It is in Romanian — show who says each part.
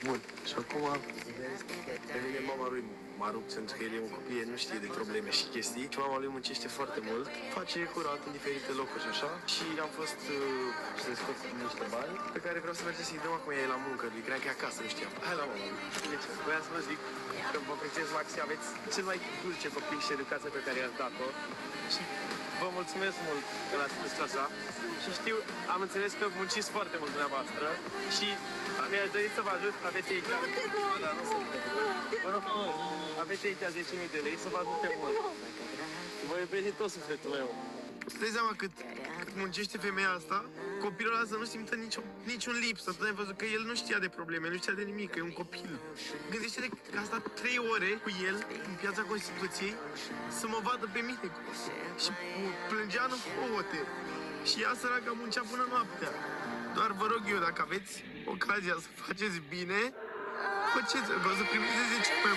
Speaker 1: Bun. Și acum, pe mine mama lui m-a rupt pentru că el e un copil, nu știe de probleme și chestii. Și mama lui muncește foarte mult, face curat în diferite locuri și așa. Și am fost să scot niște bani pe care vreau să mergem să-i dăm acum ei la muncă. Lui cream că e acasă, nu știam. Hai la mama. Deci, vreau să vă zic că vă apreciez maxim, aveți cel mai dulce copil și educația pe care i-ați dat-o. Și vă mulțumesc mult că l-ați spus așa. Și știu, am înțeles că munciți foarte mult dumneavoastră și mi-aș dori să vă ajut, aveți aici. Vă rog, aveți aici 10.000 de lei să vă ajute mult. Vă iubesc din tot sufletul meu. Îți dai seama cât muncește femeia asta, copilul ăla să nu simtă niciun lipsă. Tu ai văzut că el nu știa de probleme, nu știa de nimic, că e un copil. Gândește-te că a stat 3 ore cu el în Piața Constituției să mă vadă pe mine. Și plângea în hohote. Și ea săraca muncea până noaptea. Doar vă rog eu, dacă aveți ocazia să faceți bine, faceți, vă să primiți 10 mai